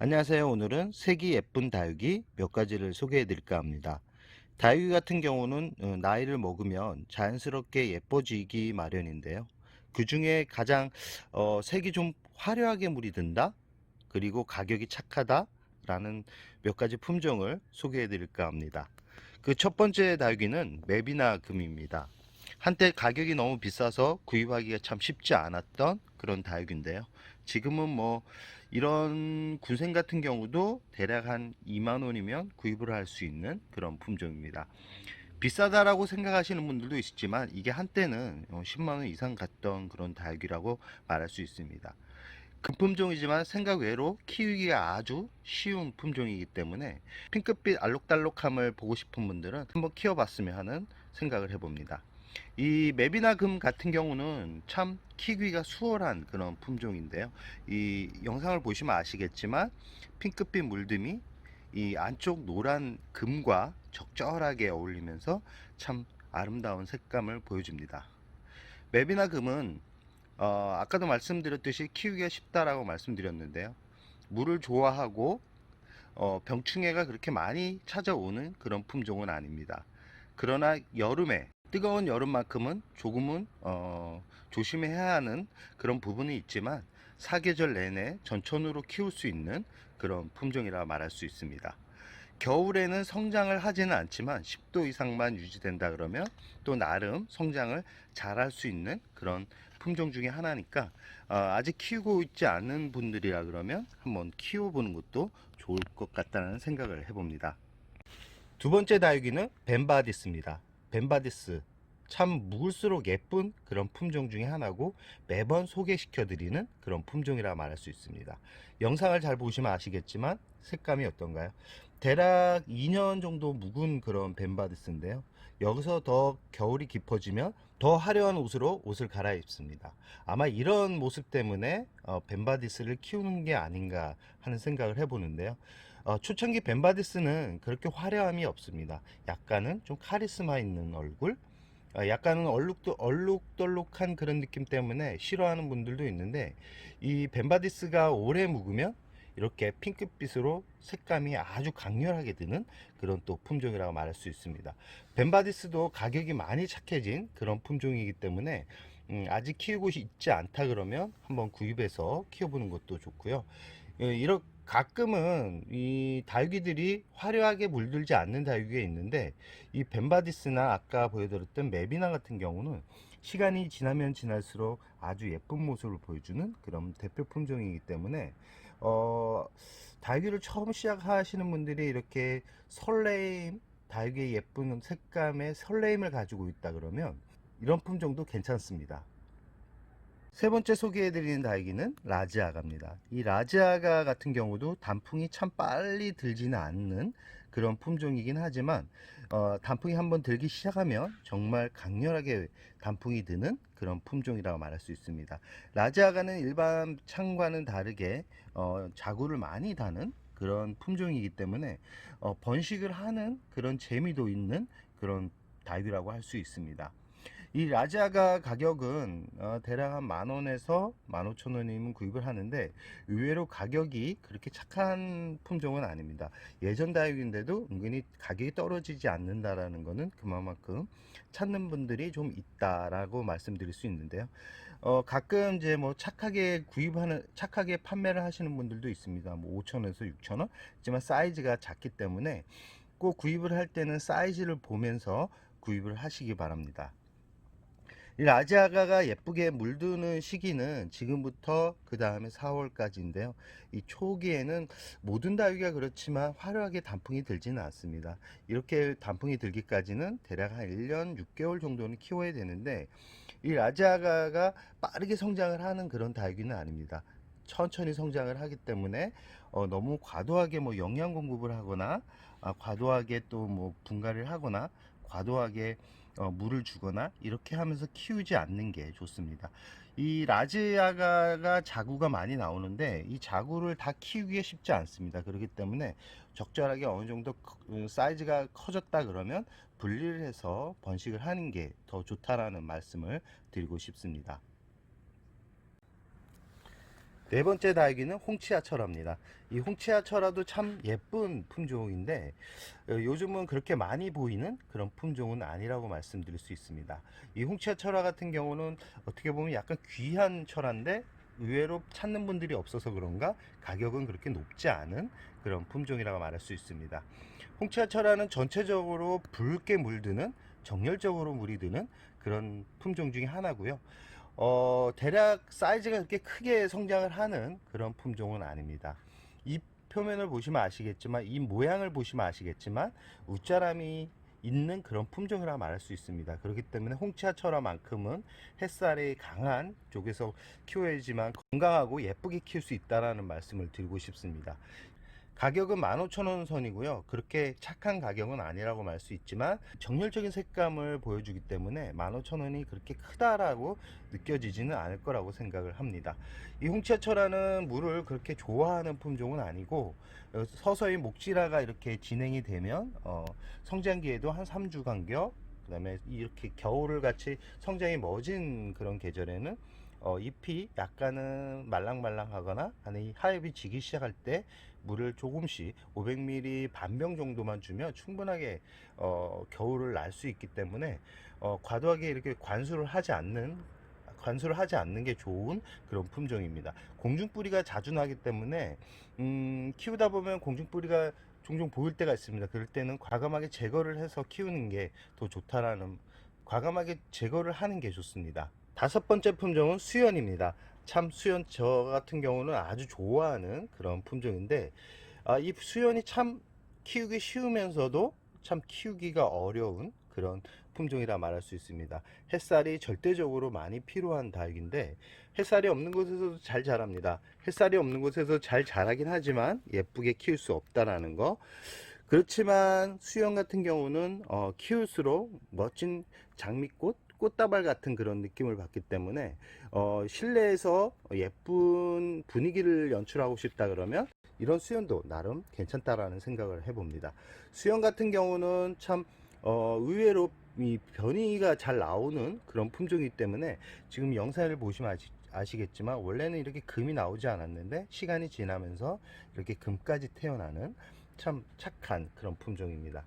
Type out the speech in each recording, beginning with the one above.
안녕하세요. 오늘은 색이 예쁜 다육이 몇 가지를 소개해 드릴까 합니다. 다육이 같은 경우는 나이를 먹으면 자연스럽게 예뻐지기 마련인데요. 그 중에 가장 색이 좀 화려하게 물이 든다, 그리고 가격이 착하다 라는 몇 가지 품종을 소개해 드릴까 합니다. 그 첫 번째 다육이는 맵이나 금입니다. 한때 가격이 너무 비싸서 구입하기가 참 쉽지 않았던 그런 다육인데요. 지금은 뭐 이런 군생 같은 경우도 대략 한 2만 원이면 구입을 할 수 있는 그런 품종입니다. 비싸다라고 생각하시는 분들도 있지만 이게 한때는 10만 원 이상 갔던 그런 다육이라고 말할 수 있습니다. 금품종이지만 생각 외로 키우기가 아주 쉬운 품종이기 때문에 핑크빛 알록달록함을 보고 싶은 분들은 한번 키워봤으면 하는 생각을 해봅니다. 이 맵이나 금 같은 경우는 참 키우기가 수월한 그런 품종인데요. 이 영상을 보시면 아시겠지만 핑크빛 물듬이 이 안쪽 노란 금과 적절하게 어울리면서 참 아름다운 색감을 보여줍니다. 맵이나 금은 아까도 말씀드렸듯이 키우기가 쉽다라고 말씀드렸는데요. 물을 좋아하고 병충해가 그렇게 많이 찾아오는 그런 품종은 아닙니다. 그러나 여름에 뜨거운 여름만큼은 조금은 조심해야 하는 그런 부분이 있지만 사계절 내내 전천후로 키울 수 있는 그런 품종이라 말할 수 있습니다. 겨울에는 성장을 하지는 않지만 10도 이상만 유지된다 그러면 또 나름 성장을 잘 할 수 있는 그런 품종 중에 하나니까 아직 키우고 있지 않은 분들이라 그러면 한번 키워보는 것도 좋을 것 같다는 생각을 해봅니다. 두 번째 다육이는 벤바디스입니다. 벤바디스 참 묵을수록 예쁜 그런 품종 중에 하나고 매번 소개시켜 드리는 그런 품종이라 말할 수 있습니다. 영상을 잘 보시면 아시겠지만 색감이 어떤가요? 대략 2년 정도 묵은 그런 벤바디스인데요. 여기서 더 겨울이 깊어지면 더 화려한 옷으로 옷을 갈아입습니다. 아마 이런 모습 때문에 벤바디스를 키우는 게 아닌가 하는 생각을 해보는데요. 초창기 벤바디스는 그렇게 화려함이 없습니다. 약간은 좀 카리스마 있는 얼굴, 약간은 얼룩덜룩한 그런 느낌 때문에 싫어하는 분들도 있는데 이 벤바디스가 오래 묵으면 이렇게 핑크빛으로 색감이 아주 강렬하게 드는 그런 또 품종이라고 말할 수 있습니다. 벤바디스도 가격이 많이 착해진 그런 품종이기 때문에 아직 키우고 있지 않다 그러면 한번 구입해서 키워보는 것도 좋고요. 이렇게 가끔은 이 다육이들이 화려하게 물들지 않는 다육이가 있는데 이 벤바디스나 아까 보여드렸던 메비나 같은 경우는 시간이 지나면 지날수록 아주 예쁜 모습을 보여주는 그런 대표 품종이기 때문에 어, 다육이를 처음 시작하시는 분들이 이렇게 설레임, 다육이의 예쁜 색감의 설레임을 가지고 있다 그러면 이런 품종도 괜찮습니다. 세 번째 소개해드리는 다육이는 라지아가입니다. 이 라지아가 같은 경우도 단풍이 참 빨리 들지는 않는 그런 품종이긴 하지만 단풍이 한번 들기 시작하면 정말 강렬하게 단풍이 드는 그런 품종이라고 말할 수 있습니다. 라지아가는 일반 창과는 다르게 자구를 많이 다는 그런 품종이기 때문에 번식을 하는 그런 재미도 있는 그런 다육이라고 할 수 있습니다. 이 라지아가 가격은 대략 한 만원에서 15,000원이면 구입을 하는데 의외로 가격이 그렇게 착한 품종은 아닙니다. 예전 다육인데도 은근히 가격이 떨어지지 않는다라는 것은 그만큼 찾는 분들이 좀 있다라고 말씀드릴 수 있는데요. 가끔 이제 뭐 착하게 판매를 하시는 분들도 있습니다. 뭐 5,000원에서 6,000원. 하지만 사이즈가 작기 때문에 꼭 구입을 할 때는 사이즈를 보면서 구입을 하시기 바랍니다. 이 라지아가가 예쁘게 물드는 시기는 지금부터 그 다음에 4월까지인데요. 이 초기에는 모든 다육이가 그렇지만 화려하게 단풍이 들지는 않습니다. 이렇게 단풍이 들기까지는 대략 한 1년 6개월 정도는 키워야 되는데 이 라지아가가 빠르게 성장을 하는 그런 다육이는 아닙니다. 천천히 성장을 하기 때문에 너무 과도하게 뭐 영양 공급을 하거나 과도하게 또 뭐 분갈이를 하거나 과도하게 물을 주거나 이렇게 하면서 키우지 않는 게 좋습니다. 이 라지아가가 자구가 많이 나오는데 이 자구를 다 키우기가 쉽지 않습니다. 그렇기 때문에 적절하게 어느 정도 사이즈가 커졌다 그러면 분리를 해서 번식을 하는 게 더 좋다라는 말씀을 드리고 싶습니다. 네 번째 다육이는 홍치아철화입니다. 이 홍치아철화도 참 예쁜 품종인데 요즘은 그렇게 많이 보이는 그런 품종은 아니라고 말씀드릴 수 있습니다. 이 홍치아철화 같은 경우는 어떻게 보면 약간 귀한 철화인데 의외로 찾는 분들이 없어서 그런가 가격은 그렇게 높지 않은 그런 품종이라고 말할 수 있습니다. 홍치아철화는 전체적으로 붉게 물드는, 정열적으로 물이 드는 그런 품종 중에 하나고요. 대략 사이즈가 그렇게 크게 성장을 하는 그런 품종은 아닙니다. 잎 표면을 보시면 아시겠지만, 이 모양을 보시면 아시겠지만 웃자람이 있는 그런 품종이라 말할 수 있습니다. 그렇기 때문에 홍치아철화만큼은 햇살이 강한 쪽에서 키워야지만 건강하고 예쁘게 키울 수 있다는 말씀을 드리고 싶습니다. 가격은 15,000원 선이고요. 그렇게 착한 가격은 아니라고 말 수 있지만 정열적인 색감을 보여주기 때문에 15,000원이 그렇게 크다라고 느껴지지는 않을 거라고 생각을 합니다. 이 홍치아철화는 물을 그렇게 좋아하는 품종은 아니고 서서히 목질화가 이렇게 진행이 되면 성장기에도 한 3주 간격, 그 다음에 이렇게 겨울을 같이 성장이 멎은 그런 계절에는 잎이 약간은 말랑말랑하거나 아니 하엽이 지기 시작할 때 물을 조금씩 500ml 반병 정도만 주면 충분하게 겨울을 날 수 있기 때문에 과도하게 이렇게 관수를 하지 않는 게 좋은 그런 품종입니다. 공중뿌리가 자주 나기 때문에 키우다 보면 공중뿌리가 종종 보일 때가 있습니다. 그럴 때는 과감하게 제거를 해서 키우는 게 더 좋다라는, 과감하게 제거를 하는 게 좋습니다. 다섯 번째 품종은 수연입니다. 참 수연 저 같은 경우는 아주 좋아하는 그런 품종인데 이 수연이 참 키우기 쉬우면서도 참 키우기가 어려운 그런 품종이라 말할 수 있습니다. 햇살이 절대적으로 많이 필요한 다육인데 햇살이 없는 곳에서도 잘 자랍니다. 햇살이 없는 곳에서 잘 자라긴 하지만 예쁘게 키울 수 없다라는 거. 그렇지만 수연 같은 경우는 키울수록 멋진 장미꽃, 꽃다발 같은 그런 느낌을 받기 때문에 실내에서 예쁜 분위기를 연출하고 싶다 그러면 이런 수연도 나름 괜찮다라는 생각을 해봅니다. 수연 같은 경우는 참 의외로 이 변이가 잘 나오는 그런 품종이기 때문에 지금 영상을 보시면 아시겠지만 원래는 이렇게 금이 나오지 않았는데 시간이 지나면서 이렇게 금까지 태어나는 참 착한 그런 품종입니다.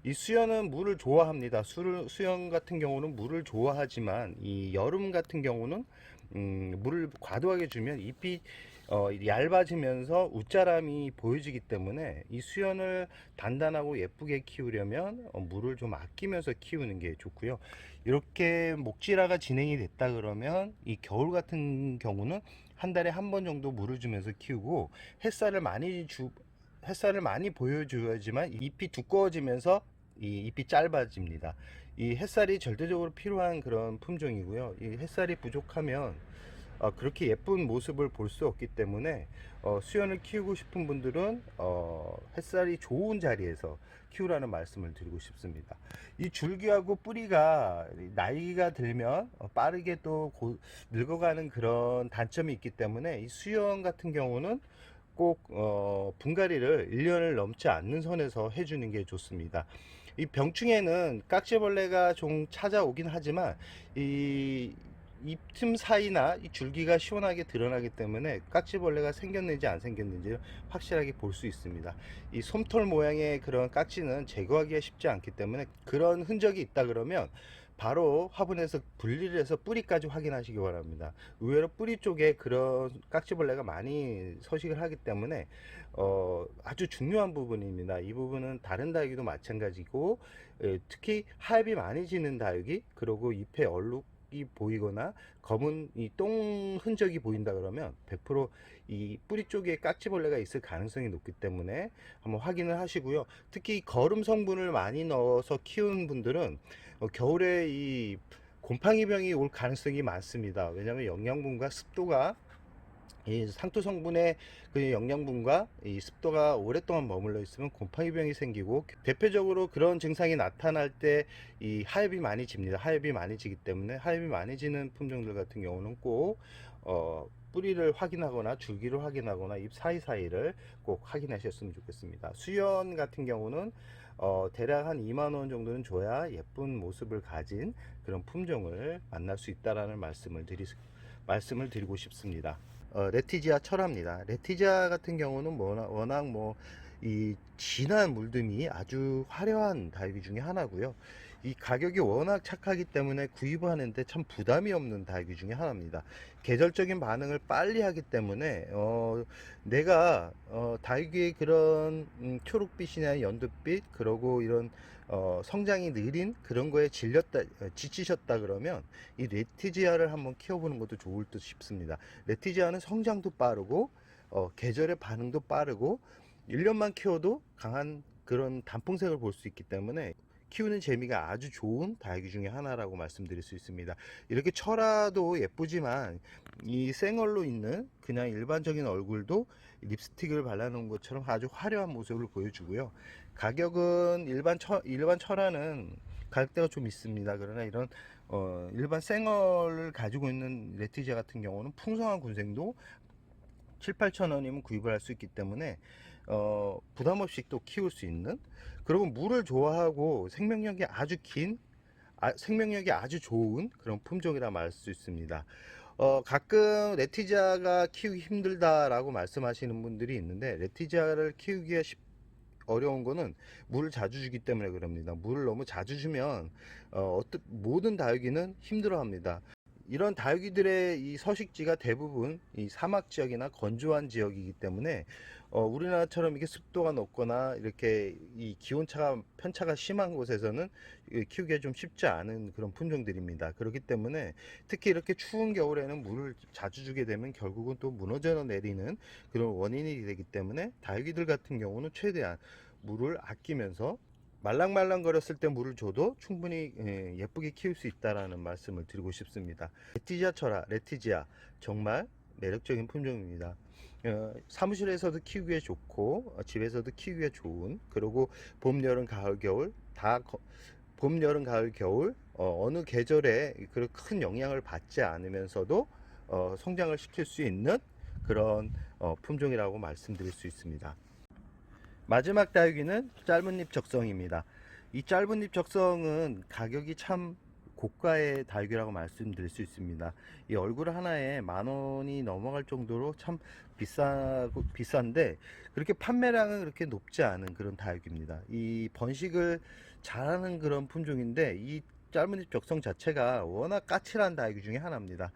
이 수연은 물을 좋아합니다. 수연 같은 경우는 물을 좋아하지만 이 여름 같은 경우는 물을 과도하게 주면 잎이 얇아지면서 웃자람이 보여지기 때문에 이 수연을 단단하고 예쁘게 키우려면 물을 좀 아끼면서 키우는 게 좋고요. 이렇게 목질화가 진행이 됐다 그러면 이 겨울 같은 경우는 한 달에 한 번 정도 물을 주면서 키우고 햇살을 많이 보여줘야지만 잎이 두꺼워지면서 이 잎이 짧아집니다. 이 햇살이 절대적으로 필요한 그런 품종이고요. 이 햇살이 부족하면 그렇게 예쁜 모습을 볼 수 없기 때문에 수연을 키우고 싶은 분들은 햇살이 좋은 자리에서 키우라는 말씀을 드리고 싶습니다. 이 줄기하고 뿌리가 나이가 들면 빠르게 또 늙어가는 그런 단점이 있기 때문에 이 수연 같은 경우는 꼭 분갈이를 1년을 넘지 않는 선에서 해주는 게 좋습니다. 이 병충해는 깍지벌레가 좀 찾아오긴 하지만 이 잎틈 사이나 이 줄기가 시원하게 드러나기 때문에 깍지벌레가 생겼는지 안 생겼는지 확실하게 볼 수 있습니다. 이 솜털 모양의 그런 깍지는 제거하기가 쉽지 않기 때문에 그런 흔적이 있다 그러면 바로 화분에서 분리를 해서 뿌리까지 확인하시기 바랍니다. 의외로 뿌리 쪽에 그런 깍지벌레가 많이 서식을 하기 때문에 아주 중요한 부분입니다. 이 부분은 다른 다육이도 마찬가지고 특히 하엽이 많이 지는 다육이, 그리고 잎에 얼룩이 보이거나 검은 이 똥 흔적이 보인다 그러면 100%이 뿌리 쪽에 깍지벌레가 있을 가능성이 높기 때문에 한번 확인을 하시고요. 특히 거름 성분을 많이 넣어서 키우는 분들은 겨울에 이 곰팡이병이 올 가능성이 많습니다. 왜냐하면 영양분과 습도가, 이 상토 성분의 그 영양분과 이 습도가 오랫동안 머물러 있으면 곰팡이병이 생기고, 대표적으로 그런 증상이 나타날 때 이 하엽이 많이 집니다. 하엽이 많이 지기 때문에 하엽이 많이 지는 품종들 같은 경우는 꼭 뿌리를 확인하거나 줄기를 확인하거나 잎 사이사이를 꼭 확인하셨으면 좋겠습니다. 수연 같은 경우는 대략 한 2만원 정도는 줘야 예쁜 모습을 가진 그런 품종을 만날 수 있다라는 말씀을 드리고 싶습니다. 레티지아 철화입니다. 레티지아 같은 경우는 워낙 뭐 이 진한 물듬이 아주 화려한 다육이 중에 하나고요. 이 가격이 워낙 착하기 때문에 구입하는데 참 부담이 없는 다육이 중에 하나입니다. 계절적인 반응을 빨리 하기 때문에 내가 다육이의 그런 초록빛이나 연두빛, 그리고 이런 성장이 느린 그런 거에 지치셨다 그러면 이 레티지아를 한번 키워보는 것도 좋을 듯 싶습니다. 레티지아는 성장도 빠르고 계절의 반응도 빠르고 1년만 키워도 강한 그런 단풍색을 볼 수 있기 때문에 키우는 재미가 아주 좋은 다육이 중에 하나라고 말씀드릴 수 있습니다. 이렇게 철화도 예쁘지만 이 생얼로 있는 그냥 일반적인 얼굴도 립스틱을 발라놓은 것처럼 아주 화려한 모습을 보여주고요. 가격은 일반 철화는 가격대가 좀 있습니다. 그러나 이런 일반 생얼을 가지고 있는 레티지아 같은 경우는 풍성한 군생도 7, 8천 원이면 구입을 할 수 있기 때문에 부담 없이 또 키울 수 있는, 그리고 물을 좋아하고 생명력이 아주 좋은 그런 품종이라 말할 수 있습니다. 가끔 레티지아가 키우기 힘들다라고 말씀하시는 분들이 있는데, 레티지아를 키우기가 어려운 거는 물을 자주 주기 때문에 그럽니다. 물을 너무 자주 주면 모든 다육이는 힘들어 합니다. 이런 다육이들의 이 서식지가 대부분 이 사막 지역이나 건조한 지역이기 때문에 우리나라처럼 이게 습도가 높거나 이렇게 이 기온차가 편차가 심한 곳에서는 키우기가 좀 쉽지 않은 그런 품종들입니다. 그렇기 때문에 특히 이렇게 추운 겨울에는 물을 자주 주게 되면 결국은 또 무너져 내리는 그런 원인이 되기 때문에 다육이들 같은 경우는 최대한 물을 아끼면서 말랑말랑거렸을 때 물을 줘도 충분히 예쁘게 키울 수 있다라는 말씀을 드리고 싶습니다. 레티지아 철화, 레티지아 정말 매력적인 품종입니다. 사무실에서도 키우기에 좋고 집에서도 키우기에 좋은, 그리고 봄, 여름, 가을, 겨울 봄, 여름, 가을, 겨울 어느 계절에 그런 큰 영향을 받지 않으면서도 성장을 시킬 수 있는 그런 품종이라고 말씀드릴 수 있습니다. 마지막 다육이는 짧은잎 적성입니다. 이 짧은잎 적성은 가격이 참 고가의 다육이라고 말씀드릴 수 있습니다. 이 얼굴 하나에 10,000원이 넘어갈 정도로 참 비싼데 그렇게 판매량은 그렇게 높지 않은 그런 다육입니다. 이 번식을 잘하는 그런 품종인데 이 짧은잎 적성 자체가 워낙 까칠한 다육이 중에 하나입니다.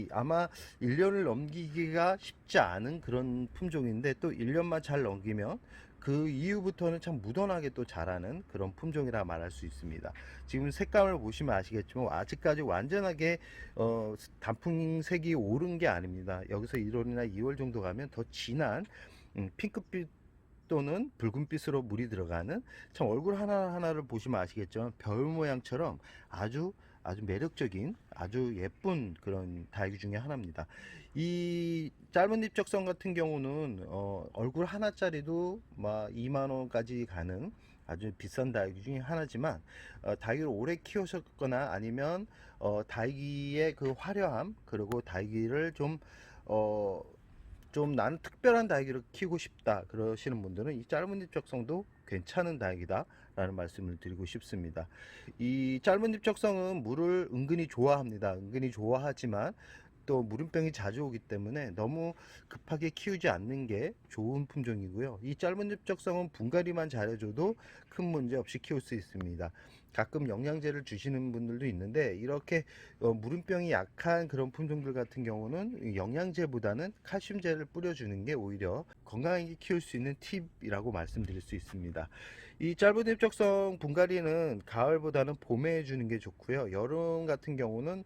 아마 1년을 넘기기가 쉽지 않은 그런 품종인데, 또 1년만 잘 넘기면 그 이후부터는 참 무던하게 또 자라는 그런 품종이라 말할 수 있습니다. 지금 색감을 보시면 아시겠지만 아직까지 완전하게 단풍색이 오른 게 아닙니다. 여기서 1월이나 2월 정도 가면 더 진한 핑크빛 또는 붉은빛으로 물이 들어가는, 참 얼굴 하나하나를 보시면 아시겠지만 별 모양처럼 아주 매력적인 아주 예쁜 그런 다육이 중에 하나입니다. 이 짧은 잎적성 같은 경우는 얼굴 하나짜리도 막 2만 원까지 가는 아주 비싼 다육이 중에 하나지만 다육이를 오래 키우셨거나 아니면 다육이의 그 화려함, 그리고 다육이를 좀 나는 특별한 다육이를 키우고 싶다 그러시는 분들은 이 짧은 잎 적성도 괜찮은 다육이다 라는 말씀을 드리고 싶습니다. 이 짧은 잎 적성은 물을 은근히 좋아합니다. 은근히 좋아하지만 또 물음병이 자주 오기 때문에 너무 급하게 키우지 않는 게 좋은 품종이고요. 이 짧은 잎 적성은 분갈이만 잘해줘도 큰 문제 없이 키울 수 있습니다. 가끔 영양제를 주시는 분들도 있는데, 이렇게 물음병이 약한 그런 품종들 같은 경우는 영양제보다는 칼슘제를 뿌려주는 게 오히려 건강하게 키울 수 있는 팁이라고 말씀드릴 수 있습니다. 이 짧은 잎 적성 분갈이는 가을보다는 봄에 해주는 게 좋고요. 여름 같은 경우는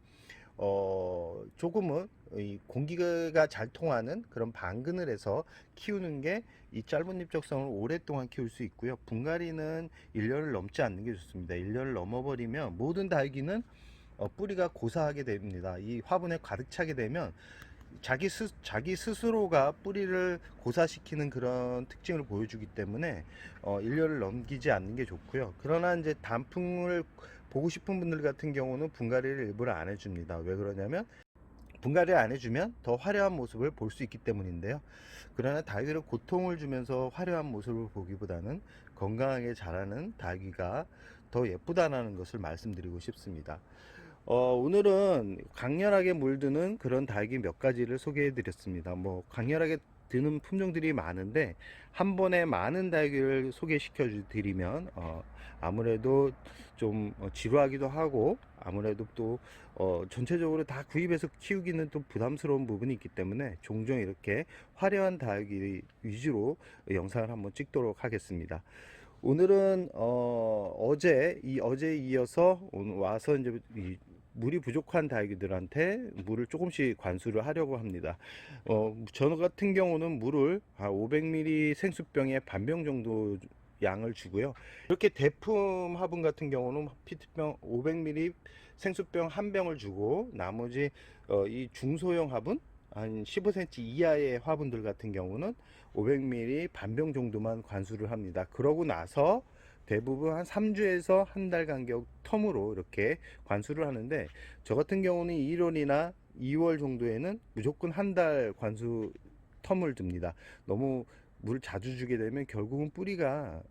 조금은 이 공기가 잘 통하는 그런 방근을 해서 키우는 게 이 짧은 잎 적성을 오랫동안 키울 수 있고요. 분갈이는 1년을 넘지 않는 게 좋습니다. 1년을 넘어버리면 모든 다육이는 뿌리가 고사하게 됩니다. 이 화분에 가득 차게 되면 자기 스스로가 뿌리를 고사시키는 그런 특징을 보여주기 때문에 1년을 넘기지 않는 게 좋고요. 그러나 이제 단풍을 보고 싶은 분들 같은 경우는 분갈이를 일부러 안 해줍니다. 왜 그러냐면 분갈이를 안 해주면 더 화려한 모습을 볼 수 있기 때문인데요. 그러나 다육이를 고통을 주면서 화려한 모습을 보기보다는 건강하게 자라는 다육이가 더 예쁘다는 것을 말씀드리고 싶습니다. 오늘은 강렬하게 물드는 그런 닭이 몇 가지를 소개해 드렸습니다. 뭐 강렬하게 드는 품종들이 많은데 한 번에 많은 닭을 소개시켜 드리면 아무래도 좀 지루하기도 하고, 아무래도 또 전체적으로 다 구입해서 키우기는 또 부담스러운 부분이 있기 때문에 종종 이렇게 화려한 닭 위주로 영상을 한번 찍도록 하겠습니다. 오늘은 어제에 이어서 오늘 와서 이제 물이 부족한 다육이들한테 물을 조금씩 관수를 하려고 합니다. 저 같은 경우는 물을 500ml 생수병에 반병 정도 양을 주고요. 이렇게 대품 화분 같은 경우는 피트병 500ml 생수병 한 병을 주고, 나머지 이 중소형 화분 한 15cm 이하의 화분들 같은 경우는 500ml 반병 정도만 관수를 합니다. 그러고 나서 대부분 한 3주에서 한 달 간격 텀으로 이렇게 관수를 하는데, 저 같은 경우는 1월이나 2월 정도에는 무조건 한 달 관수 텀을 둡니다. 너무 물을 자주 주게 되면 결국은 뿌리가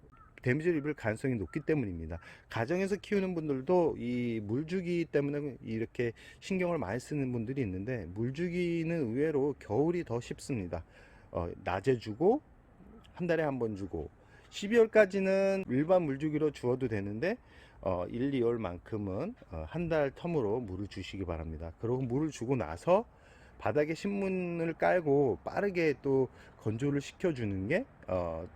데미지를 입을 가능성이 높기 때문입니다. 가정에서 키우는 분들도 이 물주기 때문에 이렇게 신경을 많이 쓰는 분들이 있는데, 물주기는 의외로 겨울이 더 쉽습니다. 낮에 주고 한 달에 한 번 주고, 12월까지는 일반 물주기로 주어도 되는데 1, 2월만큼은 한 달 텀으로 물을 주시기 바랍니다. 그리고 물을 주고 나서 바닥에 신문을 깔고 빠르게 또 건조를 시켜주는 게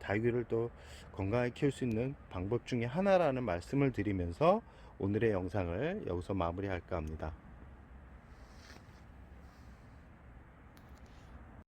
닭을 또 건강하게 키울 수 있는 방법 중에 하나라는 말씀을 드리면서 오늘의 영상을 여기서 마무리할까 합니다.